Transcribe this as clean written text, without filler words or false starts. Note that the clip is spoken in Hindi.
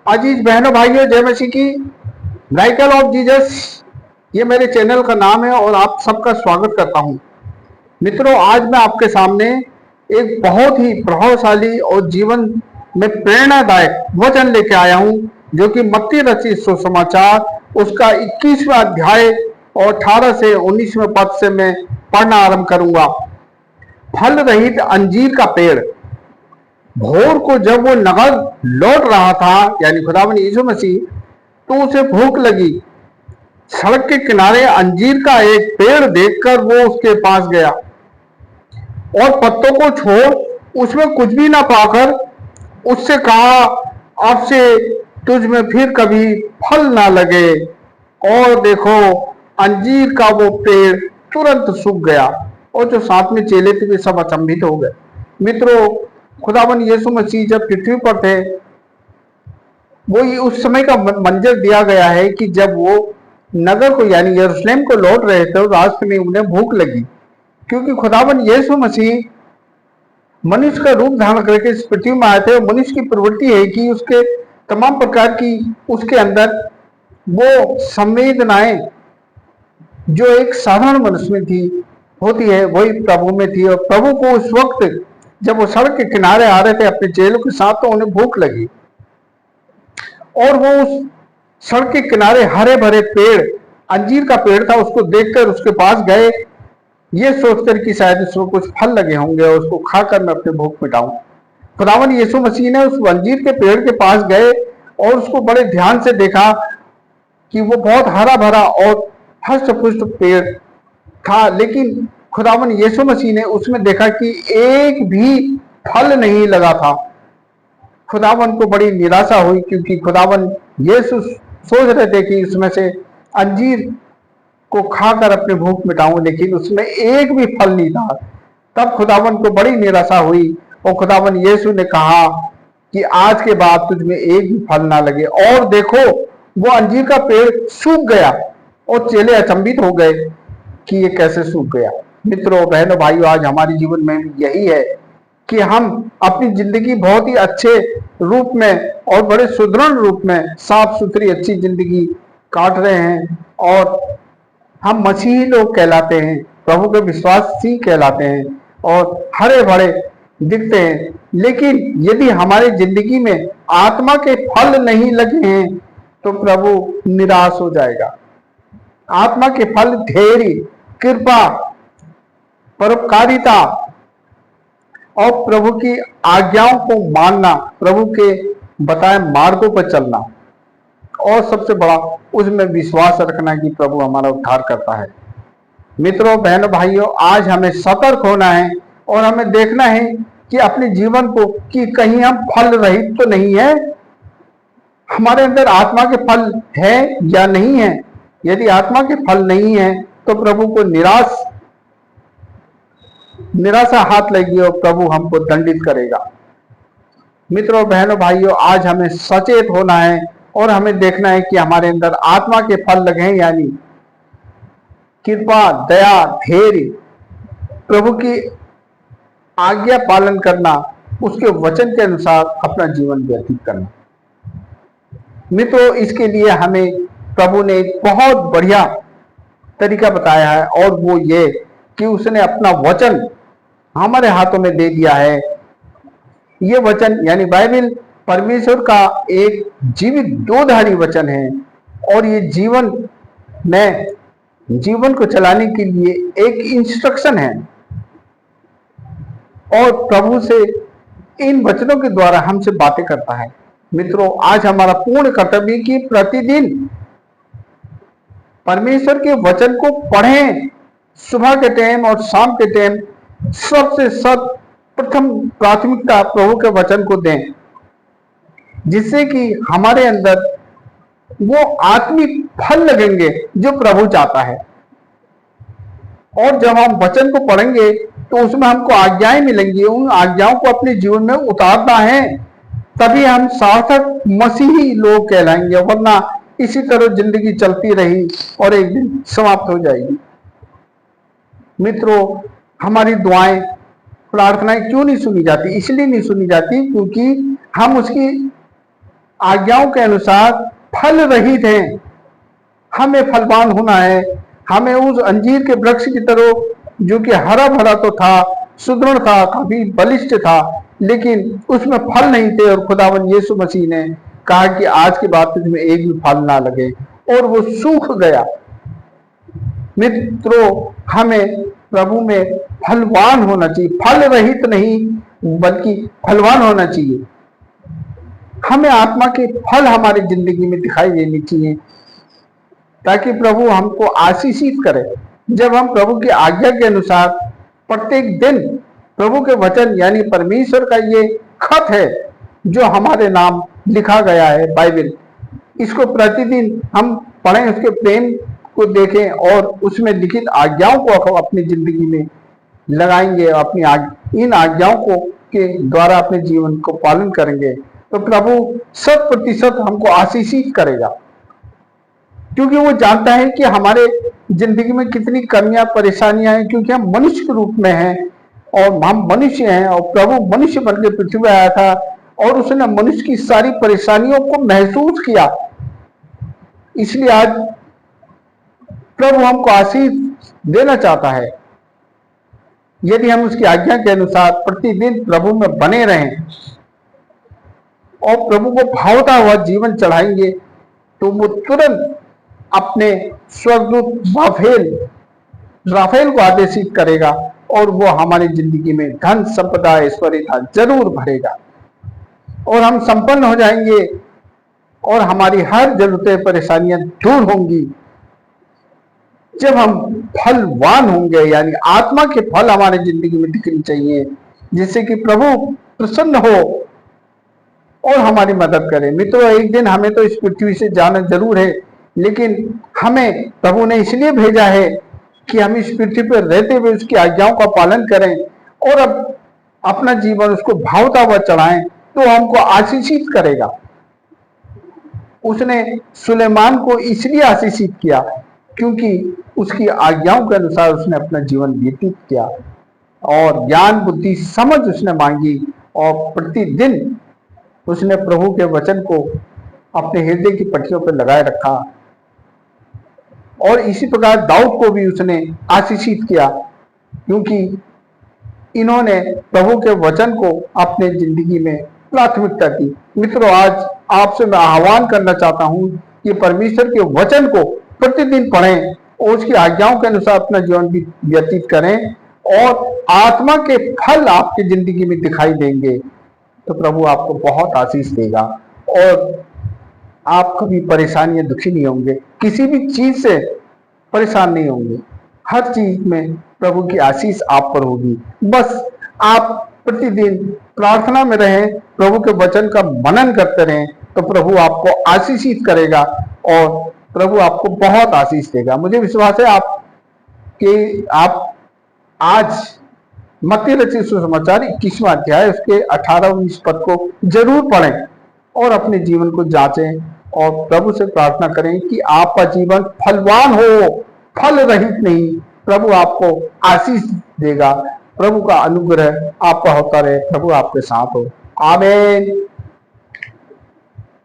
अजीज बहनों भाइयों, जय मसीह की। राइकल ऑफ जीसस ये मेरे चैनल का नाम है और आप सबका स्वागत करता हूं। मित्रों, आज मैं आपके सामने एक बहुत ही प्रभावशाली और जीवन में प्रेरणादायक वचन लेके आया हूं, जो कि मत्ती रचित सुसमाचार उसका 21वां अध्याय और 18 से 19वें पद से मैं पढ़ना आरंभ करूंगा। फल रहित अंजीर का पेड़। भोर को जब वो नगर लौट रहा था, यानी खुदावंद यीशु मसीह, तो उसे भूख लगी। सड़क के किनारे अंजीर का एक पेड़ देखकर वो उसके पास गया और पत्तों को छोड़ उसमें कुछ भी ना पाकर उससे कहा, अब से तुझ में फिर कभी फल ना लगे। और देखो, अंजीर का वो पेड़ तुरंत सूख गया और जो साथ में चेले थे वे सब अचंभित हो गए। मित्रों, खुदावंद यीशु मसीह जब पृथ्वी पर थे, वो उस समय का मंजर दिया गया है कि जब वो नगर को यानी यरूशलेम को लौट रहे थे, रास्ते में उन्हें भूख लगी, क्योंकि खुदावंद यीशु मसीह मनुष्य का रूप धारण करके इस पृथ्वी में आए थे। और मनुष्य की प्रवृत्ति है कि उसके तमाम प्रकार की उसके अंदर वो संवेदनाएं जो एक साधारण मनुष्य में थी होती है, वही प्रभु में थी। और प्रभु को उस वक्त जब वो सड़क के किनारे आ रहे थे अपने चेलों के साथ, तो उन्हें भूख लगी और वो उस सड़क के किनारे हरे भरे पेड़, अंजीर का पेड़ था, उसको देखकर उसके पास गए, ये सोचकर कि शायद उसको कुछ फल लगे होंगे और उसको खाकर मैं अपनी भूख मिटाऊं। खुदावंद यीशु मसीह ने उस अंजीर के पेड़ के पास गए और उसको बड़े ध्यान से देखा कि वो बहुत हरा भरा और हष्ट पुष्ट पेड़ था, लेकिन खुदावंद यीशु मसीह ने उसमें देखा कि एक भी फल नहीं लगा था। खुदावंद को बड़ी निराशा हुई, क्योंकि खुदावंद यीशु सोच रहे थे कि उसमें से अंजीर को खाकर अपनी भूख मिटाऊं, लेकिन उसमें एक भी फल नहीं था। तब खुदावंद को बड़ी निराशा हुई और खुदावंद यीशु ने कहा कि आज के बाद तुझ में एक भी फल ना लगे। और देखो, वो अंजीर का पेड़ सूख गया और चेले अचंभित हो गए कि ये कैसे सूख गया। मित्रों, बहनों, भाइयों, आज हमारे जीवन में यही है कि हम अपनी जिंदगी बहुत ही अच्छे रूप में और बड़े सुदृढ़ रूप में साफ सुथरी अच्छी जिंदगी काट रहे हैं और हम मसीही लोग कहलाते हैं, प्रभु के विश्वासी कहलाते हैं और हरे भरे दिखते हैं। लेकिन यदि हमारी जिंदगी में आत्मा के फल नहीं लगे हैं तो प्रभु निराश हो जाएगा। आत्मा के फल धैर्य, कृपा, परोपकारिता और प्रभु की आज्ञाओं को मानना, प्रभु के बताए मार्गों पर चलना, और सबसे बड़ा उसमें विश्वास रखना कि प्रभु हमारा उद्धार करता है। मित्रों, बहनों, भाइयों, आज हमें सतर्क होना है और हमें देखना है कि अपने जीवन को कि कहीं हम फल रहित तो नहीं है, हमारे अंदर आत्मा के फल है या नहीं है। यदि आत्मा के फल नहीं है तो प्रभु को निराशा हाथ लगेगी और प्रभु हमको दंडित करेगा। मित्रों, बहनों, भाइयों, आज हमें सचेत होना है और हमें देखना है कि हमारे अंदर आत्मा के फल लगे हैं, यानी कृपा, दया, धैर्य, प्रभु की आज्ञा पालन करना, उसके वचन के अनुसार अपना जीवन व्यतीत करना। मित्रों, इसके लिए हमें प्रभु ने एक बहुत बढ़िया तरीका बताया है और वो ये कि उसने अपना वचन हमारे हाथों में दे दिया है। ये वचन यानी बाइबल परमेश्वर का एक जीवित दोधारी वचन है और ये जीवन को चलाने के लिए एक इंस्ट्रक्शन है। और प्रभु से इन वचनों के द्वारा हमसे बातें करता है। मित्रों, आज हमारा पूर्ण कर्तव्य कि प्रतिदिन परमेश्वर के वचन को पढ़ें, सुबह के टाइम और शाम के टाइम सबसे प्रथम प्राथमिकता प्रभु के वचन को दें, जिससे कि हमारे अंदर वो आत्मिक फल लगेंगे जो प्रभु चाहता है। और जब हम वचन को पढ़ेंगे तो उसमें हमको आज्ञाएं मिलेंगी, उन आज्ञाओं को अपने जीवन में उतारना है, तभी हम सार्थक मसीही लोग कहलाएंगे, वरना इसी तरह जिंदगी चलती रही और एक दिन समाप्त हो जाएगी। मित्रों, हमारी दुआएं, प्रार्थनाएं क्यों नहीं सुनी जाती? इसलिए नहीं सुनी जाती क्योंकि हम उसकी आज्ञाओं के अनुसार फल रहित हैं। हमें फलवान होना है। हमें उस अंजीर के वृक्ष की तरह, जो कि हरा भरा तो था, सुदृढ़ था, काफी बलिष्ठ था, लेकिन उसमें फल नहीं थे, और खुदावन यीशु मसीह ने कहा कि आज के बाद तुझमें एक भी फल ना लगे, और वो सूख गया। मित्रों, हमें प्रभु में फलवान होना चाहिए, फल रहित नहीं बल्कि फलवान होना चाहिए। हमें आत्मा के फल हमारी जिंदगी में दिखाई देनी चाहिए, ताकि प्रभु हमको आशीषित करे। जब हम प्रभु की आज्ञा के अनुसार प्रत्येक दिन प्रभु के वचन यानी परमेश्वर का ये खत है जो हमारे नाम लिखा गया है बाइबल, इसको प्रतिदिन हम पढ़ें, उसके प्रेम को देखें और उसमें लिखित आज्ञाओं को अपनी जिंदगी में लगाएंगे, अपनी इन आज्ञाओं को के द्वारा अपने जीवन को पालन करेंगे, तो प्रभु 100% हमको आशीषित करेगा। क्योंकि वो जानता है कि हमारे जिंदगी में कितनी कमियां परेशानियां हैं, क्योंकि हम मनुष्य के रूप में हैं और हम मनुष्य हैं, और प्रभु मनुष्य बन के पृथ्वी पर आया था और उसने मनुष्य की सारी परेशानियों को महसूस किया। इसलिए आज प्रभु हमको आशीष देना चाहता है, यदि हम उसकी आज्ञा के अनुसार प्रतिदिन प्रभु में बने रहें और प्रभु को भावता हुआ जीवन चढ़ाएंगे, तो वो तुरंत अपने स्वर्गदूत राफेल को आदेशित करेगा और वो हमारी जिंदगी में धन संपदा ऐश्वर्य जरूर भरेगा, और हम संपन्न हो जाएंगे और हमारी हर जरूरतें परेशानियां दूर होंगी। जब हम फलवान होंगे, यानी आत्मा के फल हमारी जिंदगी में दिखनी चाहिए, जिससे कि प्रभु प्रसन्न हो और हमारी मदद करे। मित्रों, एक दिन हमें तो इस पृथ्वी से जाना जरूर है, लेकिन हमें प्रभु ने इसलिए भेजा है कि हम इस पृथ्वी पर रहते हुए उसकी आज्ञाओं का पालन करें और अब अपना जीवन उसको भावता हुआ चढ़ाएं, तो हमको आशीषित करेगा। उसने सुलेमान को इसलिए आशीषित किया क्योंकि उसकी आज्ञाओं के अनुसार उसने अपना जीवन व्यतीत किया और ज्ञान बुद्धि समझ उसने मांगी, और प्रतिदिन उसने प्रभु के वचन को अपने हृदय की पट्टियों पर लगाए रखा। और इसी प्रकार दाऊद को भी उसने आशीषित किया, क्योंकि इन्होंने प्रभु के वचन को अपने जिंदगी में प्राथमिकता दी। मित्रों, आज आपसे मैं आह्वान करना चाहता हूं कि परमेश्वर के वचन को प्रतिदिन पढ़ें और उसकी आज्ञाओं के अनुसार अपना जीवन भी व्यतीत करें, और आत्मा के फल आपकी जिंदगी में दिखाई देंगे, तो प्रभु आपको बहुत आशीष देगा और आप कभी परेशानी या दुखी नहीं होंगे, किसी भी चीज से परेशान नहीं होंगे। हर चीज में प्रभु की आशीष आप पर होगी। बस आप प्रतिदिन प्रार्थना में रहें, प्रभु के वचन का मनन करते रहें, तो प्रभु आपको आशीषित करेगा और प्रभु आपको बहुत आशीष देगा। मुझे विश्वास है आप आज मत्ती रचित सुसमाचार 21वां अध्याय उसके 18-19 पद को जरूर पढ़ें और अपने जीवन को जांचें और प्रभु से प्रार्थना करें कि आपका जीवन फलवान हो, फल रहित नहीं। प्रभु आपको आशीष देगा। प्रभु का अनुग्रह आपका होता रहे। प्रभु आपके साथ हो। आमीन।